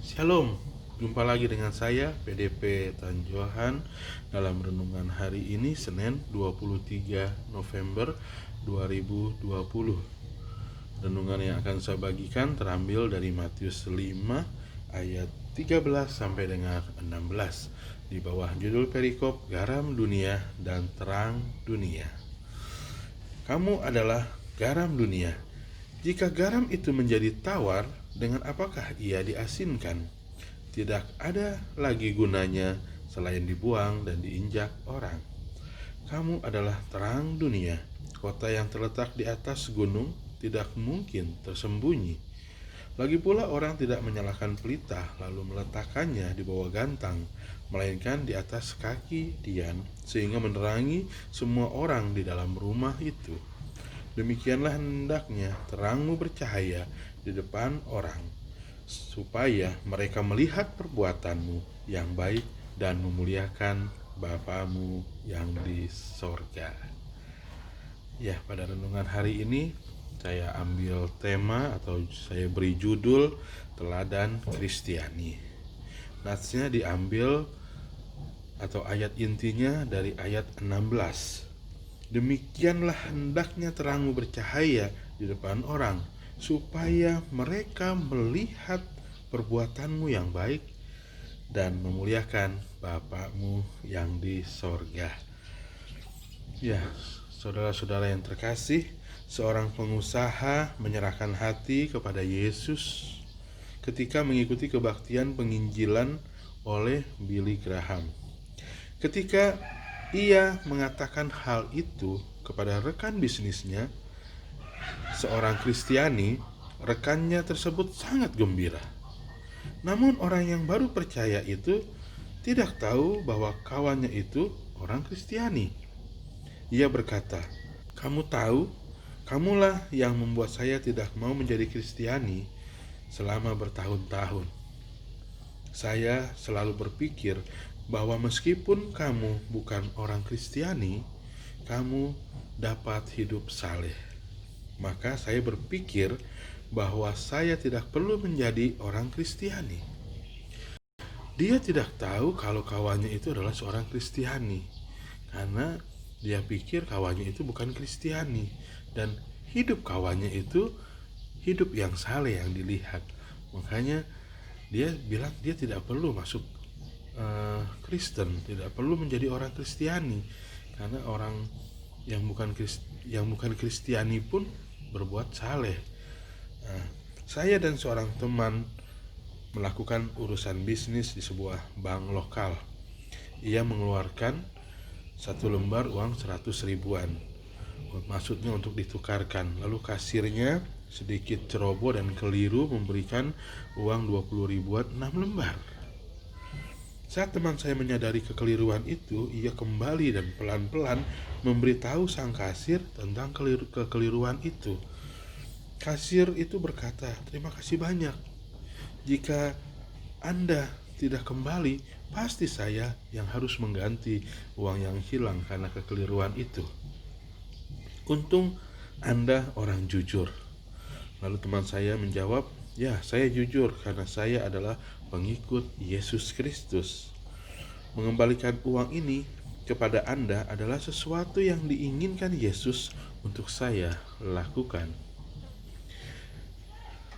Shalom, jumpa lagi dengan saya PDP Tanjohan dalam renungan hari ini Senin 23 November 2020. Renungan yang akan saya bagikan terambil dari Matius 5 ayat 13 sampai dengan 16 di bawah judul perikop Garam Dunia dan Terang Dunia. Kamu adalah garam dunia. Jika garam itu menjadi tawar, dengan apakah ia diasinkan? Tidak ada lagi gunanya selain dibuang dan diinjak orang. Kamu adalah terang dunia. Kota yang terletak di atas gunung tidak mungkin tersembunyi. Lagi pula orang tidak menyalakan pelita lalu meletakkannya di bawah gantang, melainkan di atas kaki Dian, sehingga menerangi semua orang di dalam rumah itu. Demikianlah hendaknya terangmu bercahaya di depan orang, supaya mereka melihat perbuatanmu yang baik dan memuliakan Bapamu yang di sorga. Ya, pada renungan hari ini saya ambil tema atau saya beri judul Teladan Kristiani. Natsnya diambil atau ayat intinya dari ayat 16. Demikianlah hendaknya terangmu bercahaya di depan orang, supaya mereka melihat perbuatanmu yang baik dan memuliakan Bapakmu yang di sorga. Ya, saudara-saudara yang terkasih, seorang pengusaha menyerahkan hati kepada Yesus ketika mengikuti kebaktian penginjilan oleh Billy Graham. Ketika ia mengatakan hal itu kepada rekan bisnisnya, seorang Kristiani, rekannya tersebut sangat gembira. Namun orang yang baru percaya itu tidak tahu bahwa kawannya itu orang Kristiani. Ia berkata, "Kamu tahu, kamulah yang membuat saya tidak mau menjadi Kristiani selama bertahun-tahun. Saya selalu berpikir bahwa meskipun kamu bukan orang Kristiani, kamu dapat hidup saleh. Maka saya berpikir bahwa saya tidak perlu menjadi orang Kristiani." Dia tidak tahu kalau kawannya itu adalah seorang Kristiani, karena dia pikir kawannya itu bukan Kristiani, dan hidup kawannya itu hidup yang saleh yang dilihat. Makanya dia bilang dia tidak perlu masuk Kristen, tidak perlu menjadi orang Kristiani, karena orang yang bukan Kristiani pun berbuat saleh. Saya dan seorang teman melakukan urusan bisnis di sebuah bank lokal. Ia mengeluarkan satu lembar uang 100 ribuan, maksudnya untuk ditukarkan. Lalu kasirnya sedikit ceroboh dan keliru memberikan uang 20 ribuan 6 lembar. Saat teman saya menyadari kekeliruan itu, ia kembali dan pelan-pelan memberitahu sang kasir tentang kekeliruan itu. Kasir itu berkata, "Terima kasih banyak. Jika Anda tidak kembali, pasti saya yang harus mengganti uang yang hilang karena kekeliruan itu. Untung Anda orang jujur." Lalu teman saya menjawab, "Ya, saya jujur karena saya adalah pengikut Yesus Kristus. Mengembalikan uang ini kepada Anda adalah sesuatu yang diinginkan Yesus untuk saya lakukan."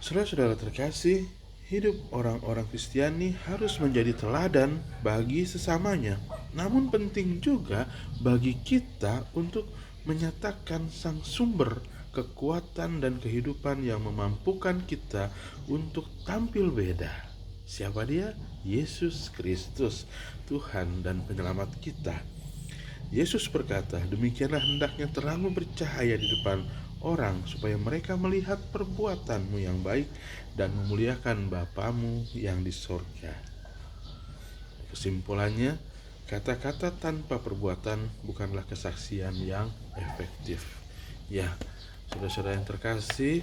Saudara-saudara terkasih, hidup orang-orang Kristiani harus menjadi teladan bagi sesamanya. Namun penting juga bagi kita untuk menyatakan sang sumber kekuatan dan kehidupan yang memampukan kita untuk tampil beda. Siapa dia? Yesus Kristus, Tuhan dan Penyelamat kita. Yesus berkata, "Demikianlah hendaknya terangmu bercahaya di depan orang, supaya mereka melihat perbuatanmu yang baik dan memuliakan Bapamu yang di sorga." Kesimpulannya, kata-kata tanpa perbuatan bukanlah kesaksian yang efektif. Ya, saudara-saudara yang terkasih,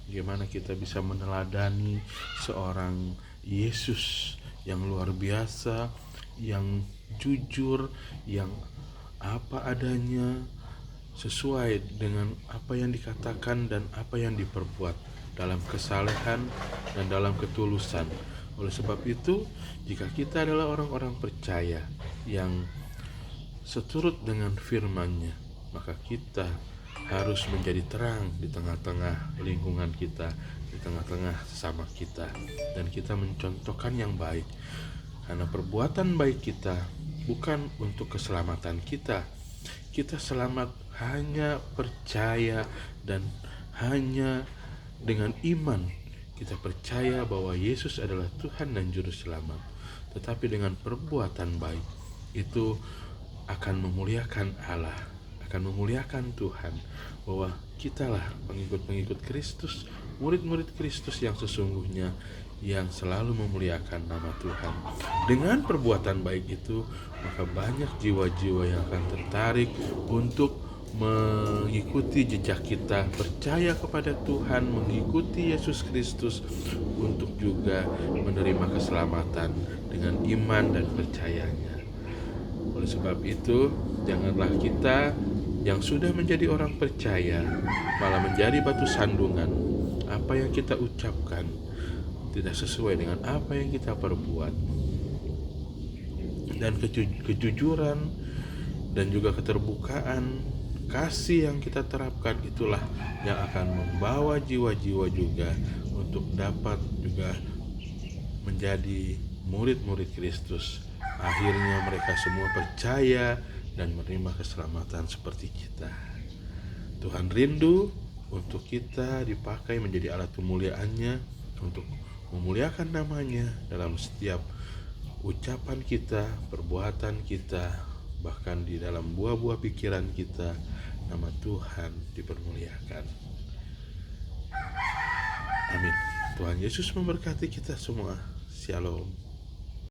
bagaimana kita bisa meneladani seorang Yesus yang luar biasa, yang jujur, yang apa adanya, sesuai dengan apa yang dikatakan dan apa yang diperbuat, dalam kesalehan dan dalam ketulusan. Oleh sebab itu, jika kita adalah orang-orang percaya yang seturut dengan firman-Nya, maka kita harus menjadi terang di tengah-tengah lingkungan kita, di tengah-tengah sesama kita, dan kita mencontohkan yang baik. Karena perbuatan baik kita bukan untuk keselamatan kita. Kita selamat hanya percaya dan hanya dengan iman. Kita percaya bahwa Yesus adalah Tuhan dan Juru Selamat. Tetapi dengan perbuatan baik itu akan memuliakan Allah, akan memuliakan Tuhan, bahwa kitalah pengikut-pengikut Kristus, murid-murid Kristus yang sesungguhnya, yang selalu memuliakan nama Tuhan. Dengan perbuatan baik itu, maka banyak jiwa-jiwa yang akan tertarik untuk mengikuti jejak kita, percaya kepada Tuhan, mengikuti Yesus Kristus, untuk juga menerima keselamatan dengan iman dan percayanya. Oleh sebab itu, janganlah kita yang sudah menjadi orang percaya malah menjadi batu sandungan. Apa yang kita ucapkan tidak sesuai dengan apa yang kita perbuat. Dan kejujuran dan juga keterbukaan, kasih yang kita terapkan, itulah yang akan membawa jiwa-jiwa juga untuk dapat juga menjadi murid-murid Kristus. Akhirnya mereka semua percaya dan menerima keselamatan seperti kita. Tuhan rindu untuk kita dipakai menjadi alat kemuliaan-Nya, untuk memuliakan namanya dalam setiap ucapan kita, perbuatan kita, bahkan di dalam buah-buah pikiran kita. Nama Tuhan dipermuliakan. Amin. Tuhan Yesus memberkati kita semua. Shalom.